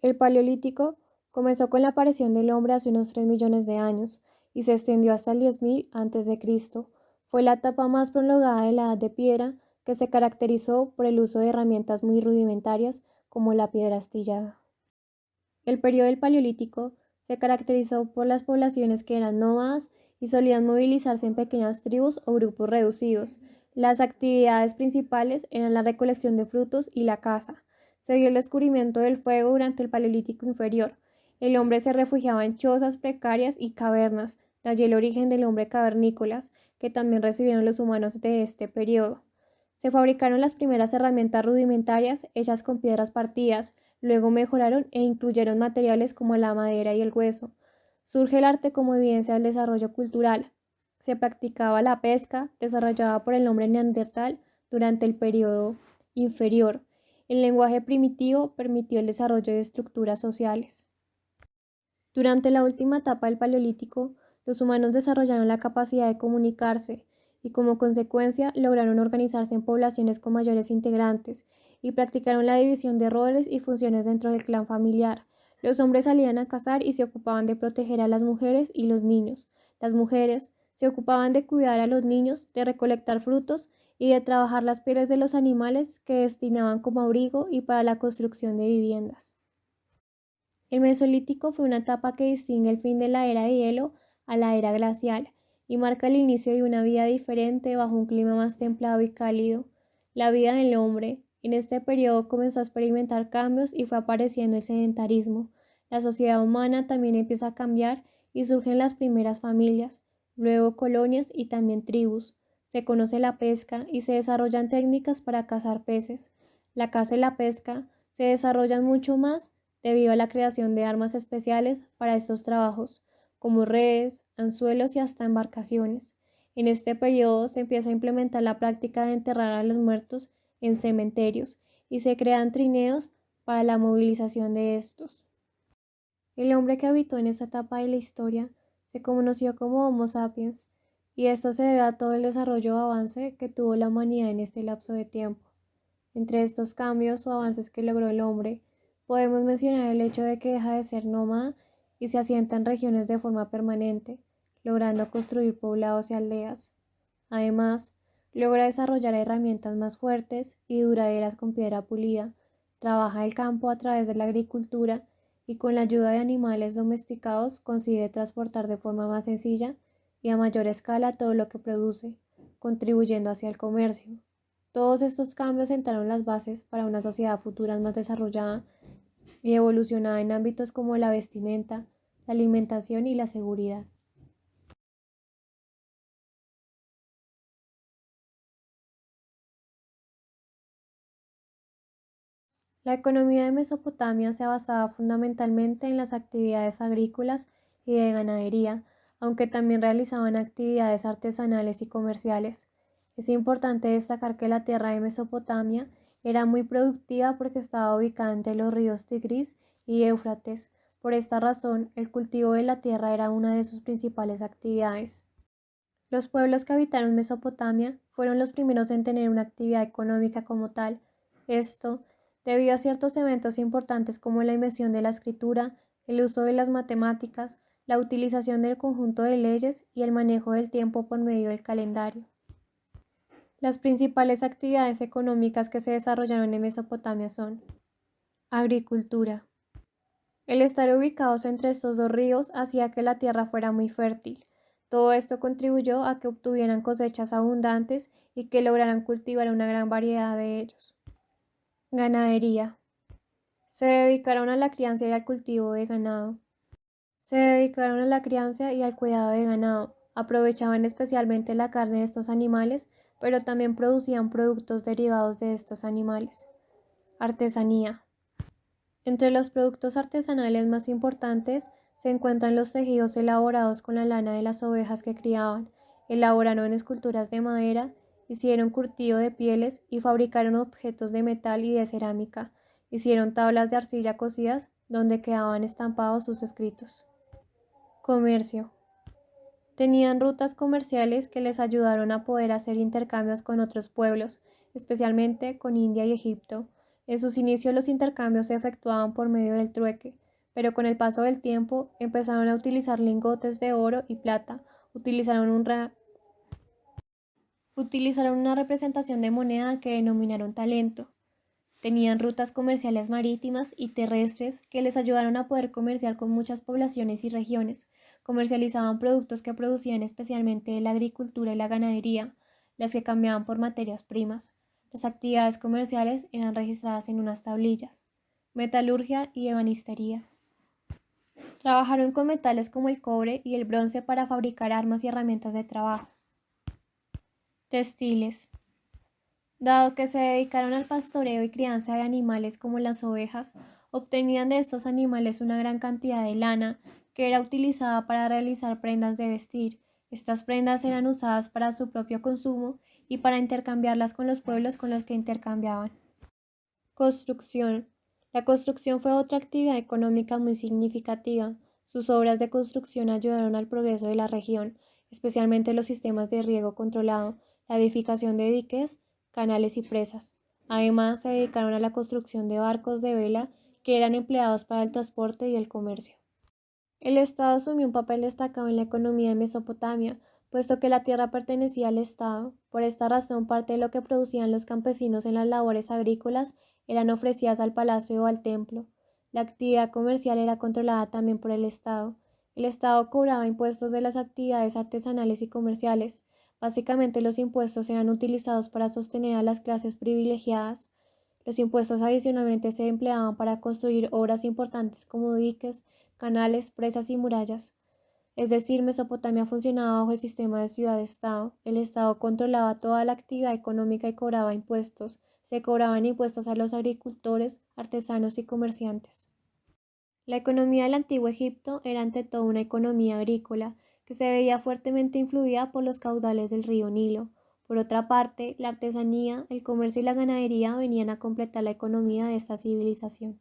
El Paleolítico comenzó con la aparición del hombre hace unos 3 millones de años y se extendió hasta el 10.000 a.C. Fue la etapa más prolongada de la Edad de Piedra, que se caracterizó por el uso de herramientas muy rudimentarias como la piedra astillada. El periodo del Paleolítico se caracterizó por las poblaciones que eran nómadas y solían movilizarse en pequeñas tribus o grupos reducidos. Las actividades principales eran la recolección de frutos y la caza. Se dio el descubrimiento del fuego durante el Paleolítico inferior. El hombre se refugiaba en chozas precarias y cavernas, de allí el origen del hombre cavernícolas, que también recibieron los humanos de este periodo. Se fabricaron las primeras herramientas rudimentarias hechas con piedras partidas, luego mejoraron e incluyeron materiales como la madera y el hueso. Surge el arte como evidencia del desarrollo cultural. Se practicaba la pesca, desarrollada por el hombre neandertal durante el periodo inferior. El lenguaje primitivo permitió el desarrollo de estructuras sociales. Durante la última etapa del Paleolítico, los humanos desarrollaron la capacidad de comunicarse y como consecuencia lograron organizarse en poblaciones con mayores integrantes y practicaron la división de roles y funciones dentro del clan familiar. Los hombres salían a cazar y se ocupaban de proteger a las mujeres y los niños. Las mujeres se ocupaban de cuidar a los niños, de recolectar frutos y de trabajar las pieles de los animales que destinaban como abrigo y para la construcción de viviendas. El Mesolítico fue una etapa que distingue el fin de la era de hielo a la era glacial y marca el inicio de una vida diferente bajo un clima más templado y cálido. La vida del hombre en este periodo comenzó a experimentar cambios y fue apareciendo el sedentarismo. La sociedad humana también empieza a cambiar y surgen las primeras familias, luego colonias y también tribus. Se conoce la pesca y se desarrollan técnicas para cazar peces. La caza y la pesca se desarrollan mucho más debido a la creación de armas especiales para estos trabajos, como redes, anzuelos y hasta embarcaciones. En este periodo se empieza a implementar la práctica de enterrar a los muertos en cementerios y se crean trineos para la movilización de estos. El hombre que habitó en esta etapa de la historia se conoció como Homo sapiens, y esto se debe a todo el desarrollo o avance que tuvo la humanidad en este lapso de tiempo. Entre estos cambios o avances que logró el hombre, podemos mencionar el hecho de que deja de ser nómada y se asienta en regiones de forma permanente, logrando construir poblados y aldeas. Además, logra desarrollar herramientas más fuertes y duraderas con piedra pulida, trabaja el campo a través de la agricultura y con la ayuda de animales domesticados consigue transportar de forma más sencilla y a mayor escala todo lo que produce, contribuyendo hacia el comercio. Todos estos cambios sentaron las bases para una sociedad futura más desarrollada y evolucionada en ámbitos como la vestimenta, la alimentación y la seguridad. La economía de Mesopotamia se basaba fundamentalmente en las actividades agrícolas y de ganadería, aunque también realizaban actividades artesanales y comerciales. Es importante destacar que la tierra de Mesopotamia era muy productiva porque estaba ubicada entre los ríos Tigris y Éufrates. Por esta razón, el cultivo de la tierra era una de sus principales actividades. Los pueblos que habitaron Mesopotamia fueron los primeros en tener una actividad económica como tal. Esto debido a ciertos eventos importantes como la invención de la escritura, el uso de las matemáticas, la utilización del conjunto de leyes y el manejo del tiempo por medio del calendario. Las principales actividades económicas que se desarrollaron en Mesopotamia son agricultura. El estar ubicados entre estos dos ríos hacía que la tierra fuera muy fértil. Todo esto contribuyó a que obtuvieran cosechas abundantes y que lograran cultivar una gran variedad de ellos. Ganadería. Se dedicaron a la crianza y al cultivo de ganado. Se dedicaron a la crianza y al cuidado de ganado. Aprovechaban especialmente la carne de estos animales, pero también producían productos derivados de estos animales. Artesanía. Entre los productos artesanales más importantes se encuentran los tejidos elaborados con la lana de las ovejas que criaban, elaboraron esculturas de madera, hicieron curtido de pieles y fabricaron objetos de metal y de cerámica, hicieron tablas de arcilla cocidas donde quedaban estampados sus escritos. Comercio. Tenían rutas comerciales que les ayudaron a poder hacer intercambios con otros pueblos, especialmente con India y Egipto. En sus inicios los intercambios se efectuaban por medio del trueque, pero con el paso del tiempo empezaron a utilizar lingotes de oro y plata, utilizaron, utilizaron una representación de moneda que denominaron talento. Tenían rutas comerciales marítimas y terrestres que les ayudaron a poder comerciar con muchas poblaciones y regiones. Comercializaban productos que producían especialmente la agricultura y la ganadería, las que cambiaban por materias primas. Las actividades comerciales eran registradas en unas tablillas. Metalurgia y ebanistería. Trabajaron con metales como el cobre y el bronce para fabricar armas y herramientas de trabajo. Textiles. Dado que se dedicaron al pastoreo y crianza de animales como las ovejas, obtenían de estos animales una gran cantidad de lana que era utilizada para realizar prendas de vestir. Estas prendas eran usadas para su propio consumo y para intercambiarlas con los pueblos con los que intercambiaban. Construcción. La construcción fue otra actividad económica muy significativa. Sus obras de construcción ayudaron al progreso de la región, especialmente los sistemas de riego controlado, la edificación de diques, canales y presas. Además, se dedicaron a la construcción de barcos de vela que eran empleados para el transporte y el comercio. El Estado asumió un papel destacado en la economía de Mesopotamia, puesto que la tierra pertenecía al Estado. Por esta razón, parte de lo que producían los campesinos en las labores agrícolas eran ofrecidas al palacio o al templo. La actividad comercial era controlada también por el Estado. El Estado cobraba impuestos de las actividades artesanales y comerciales. Básicamente, los impuestos eran utilizados para sostener a las clases privilegiadas. Los impuestos adicionalmente se empleaban para construir obras importantes como diques, canales, presas y murallas. Es decir, Mesopotamia funcionaba bajo el sistema de ciudad-estado. El Estado controlaba toda la actividad económica y cobraba impuestos. Se cobraban impuestos a los agricultores, artesanos y comerciantes. La economía del antiguo Egipto era ante todo una economía agrícola, que se veía fuertemente influida por los caudales del río Nilo. Por otra parte, la artesanía, el comercio y la ganadería venían a completar la economía de esta civilización.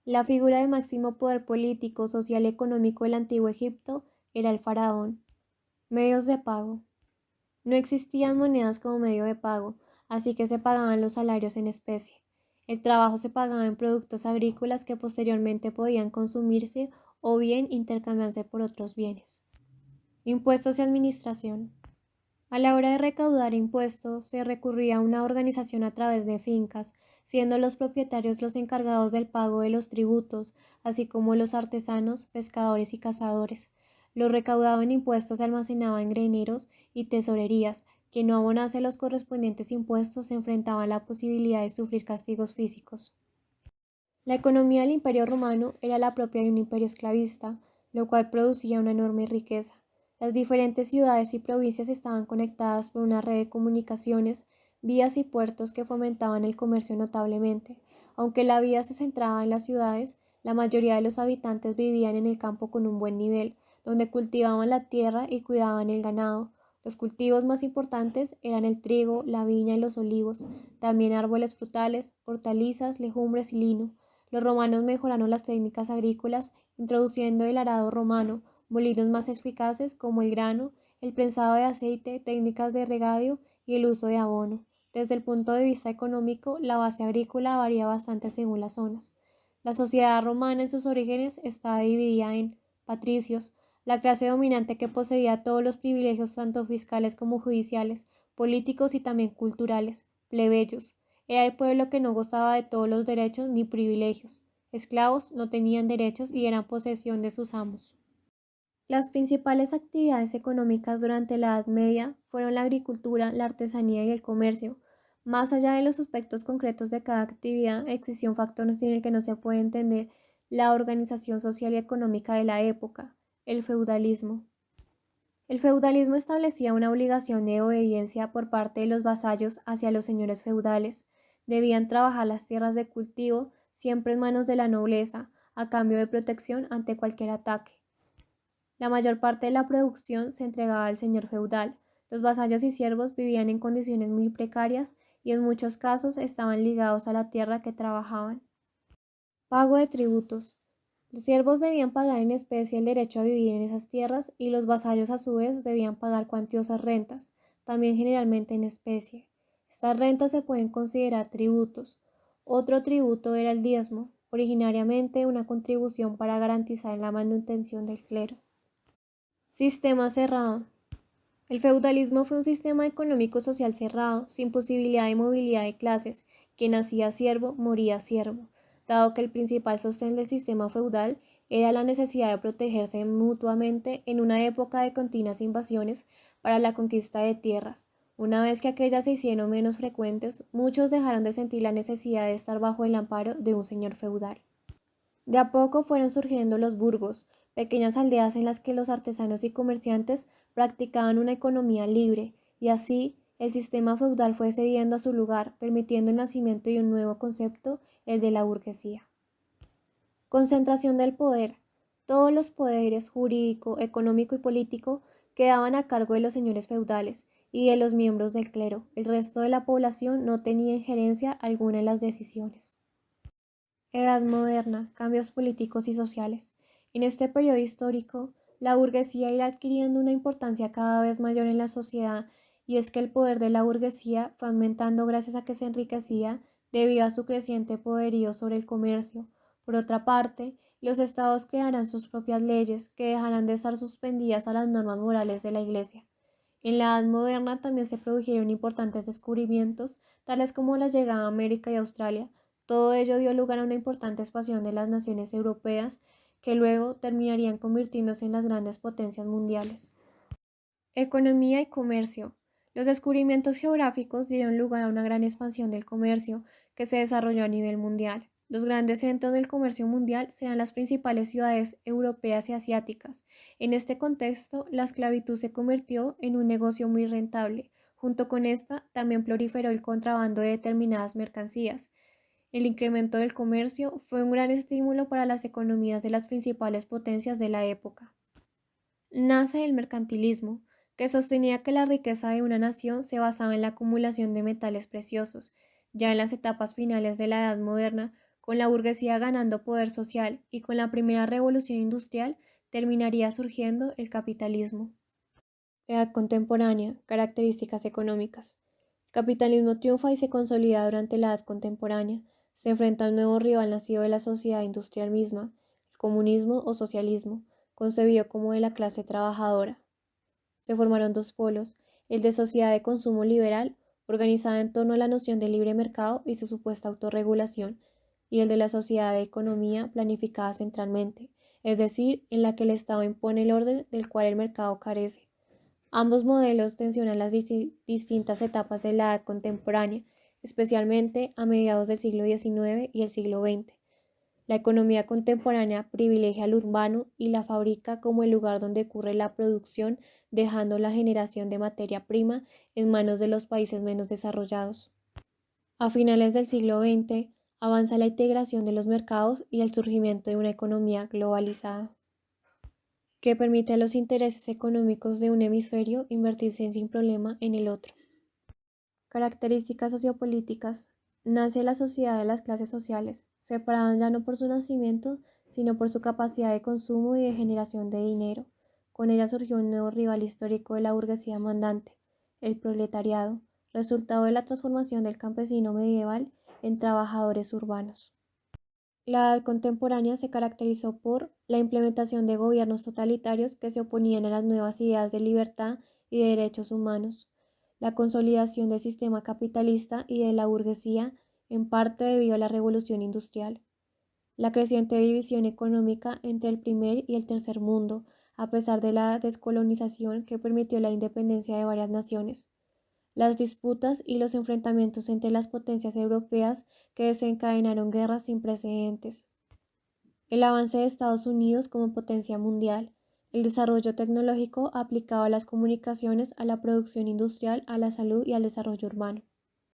La figura de máximo poder político, social y económico del antiguo Egipto era el faraón. Medios de pago. No existían monedas como medio de pago, así que se pagaban los salarios en especie. El trabajo se pagaba en productos agrícolas que posteriormente podían consumirse o bien intercambiarse por otros bienes. Impuestos y administración. A la hora de recaudar impuestos, se recurría a una organización a través de fincas, siendo los propietarios los encargados del pago de los tributos, así como los artesanos, pescadores y cazadores. Lo recaudado en impuestos se almacenaba en graneros y tesorerías. Quien no abonase los correspondientes impuestos se enfrentaba a la posibilidad de sufrir castigos físicos. La economía del Imperio Romano era la propia de un imperio esclavista, lo cual producía una enorme riqueza. Las diferentes ciudades y provincias estaban conectadas por una red de comunicaciones, vías y puertos que fomentaban el comercio notablemente. Aunque la vida se centraba en las ciudades, la mayoría de los habitantes vivían en el campo con un buen nivel, donde cultivaban la tierra y cuidaban el ganado. Los cultivos más importantes eran el trigo, la viña y los olivos, también árboles frutales, hortalizas, legumbres y lino. Los romanos mejoraron las técnicas agrícolas, introduciendo el arado romano, molinos más eficaces como el grano, el prensado de aceite, técnicas de regadío y el uso de abono. Desde el punto de vista económico, la base agrícola varía bastante según las zonas. La sociedad romana en sus orígenes estaba dividida en patricios, la clase dominante que poseía todos los privilegios tanto fiscales como judiciales, políticos y también culturales, plebeyos. Era el pueblo que no gozaba de todos los derechos ni privilegios. Esclavos no tenían derechos y eran posesión de sus amos. Las principales actividades económicas durante la Edad Media fueron la agricultura, la artesanía y el comercio. Más allá de los aspectos concretos de cada actividad, existía un factor sin el que no se puede entender la organización social y económica de la época, el feudalismo. El feudalismo establecía una obligación de obediencia por parte de los vasallos hacia los señores feudales. Debían trabajar las tierras de cultivo siempre en manos de la nobleza, a cambio de protección ante cualquier ataque. La mayor parte de la producción se entregaba al señor feudal. Los vasallos y siervos vivían en condiciones muy precarias y en muchos casos estaban ligados a la tierra que trabajaban. Pago de tributos. Los siervos debían pagar en especie el derecho a vivir en esas tierras y los vasallos a su vez debían pagar cuantiosas rentas, también generalmente en especie. Estas rentas se pueden considerar tributos. Otro tributo era el diezmo, originariamente una contribución para garantizar la manutención del clero. Sistema cerrado. El feudalismo fue un sistema económico-social cerrado, sin posibilidad de movilidad de clases. Quien nacía siervo, moría siervo, dado que el principal sostén del sistema feudal era la necesidad de protegerse mutuamente en una época de continuas invasiones para la conquista de tierras. Una vez que aquellas se hicieron menos frecuentes, muchos dejaron de sentir la necesidad de estar bajo el amparo de un señor feudal. De a poco fueron surgiendo los burgos, pequeñas aldeas en las que los artesanos y comerciantes practicaban una economía libre, y así el sistema feudal fue cediendo a su lugar, permitiendo el nacimiento de un nuevo concepto, el de la burguesía. Concentración del poder. Todos los poderes jurídico, económico y político quedaban a cargo de los señores feudales y de los miembros del clero. El resto de la población no tenía injerencia alguna en las decisiones. Edad moderna, cambios políticos y sociales. En este periodo histórico, la burguesía irá adquiriendo una importancia cada vez mayor en la sociedad, y es que el poder de la burguesía fue aumentando gracias a que se enriquecía debido a su creciente poderío sobre el comercio. Por otra parte, los estados crearán sus propias leyes, que dejarán de estar suspendidas a las normas morales de la Iglesia. En la Edad Moderna también se produjeron importantes descubrimientos, tales como la llegada a América y Australia. Todo ello dio lugar a una importante expansión de las naciones europeas, que luego terminarían convirtiéndose en las grandes potencias mundiales. Economía y comercio. Los descubrimientos geográficos dieron lugar a una gran expansión del comercio, que se desarrolló a nivel mundial. Los grandes centros del comercio mundial serán las principales ciudades europeas y asiáticas. En este contexto, la esclavitud se convirtió en un negocio muy rentable. Junto con esta, también proliferó el contrabando de determinadas mercancías. El incremento del comercio fue un gran estímulo para las economías de las principales potencias de la época. Nace el mercantilismo, que sostenía que la riqueza de una nación se basaba en la acumulación de metales preciosos. Ya en las etapas finales de la Edad Moderna, con la burguesía ganando poder social y con la primera revolución industrial, terminaría surgiendo el capitalismo. Edad contemporánea, características económicas. El capitalismo triunfa y se consolida durante la Edad contemporánea. Se enfrenta a un nuevo rival nacido de la sociedad industrial misma, el comunismo o socialismo, concebido como de la clase trabajadora. Se formaron dos polos, el de sociedad de consumo liberal, organizada en torno a la noción de libre mercado y su supuesta autorregulación, y el de la sociedad de economía planificada centralmente, es decir, en la que el Estado impone el orden del cual el mercado carece. Ambos modelos tensionan las distintas etapas de la edad contemporánea, especialmente a mediados del siglo XIX y el siglo XX. La economía contemporánea privilegia al urbano y la fábrica como el lugar donde ocurre la producción, dejando la generación de materia prima en manos de los países menos desarrollados. A finales del siglo XX, avanza la integración de los mercados y el surgimiento de una economía globalizada, que permite a los intereses económicos de un hemisferio invertirse sin problema en el otro. Características sociopolíticas. Nace la sociedad de las clases sociales, separadas ya no por su nacimiento, sino por su capacidad de consumo y de generación de dinero. Con ella surgió un nuevo rival histórico de la burguesía mandante, el proletariado, resultado de la transformación del campesino medieval en trabajadores urbanos. La edad contemporánea se caracterizó por la implementación de gobiernos totalitarios que se oponían a las nuevas ideas de libertad y de derechos humanos, la consolidación del sistema capitalista y de la burguesía, en parte debido a la revolución industrial, la creciente división económica entre el primer y el tercer mundo, a pesar de la descolonización que permitió la independencia de varias naciones, las disputas y los enfrentamientos entre las potencias europeas que desencadenaron guerras sin precedentes, el avance de Estados Unidos como potencia mundial, el desarrollo tecnológico aplicado a las comunicaciones, a la producción industrial, a la salud y al desarrollo urbano.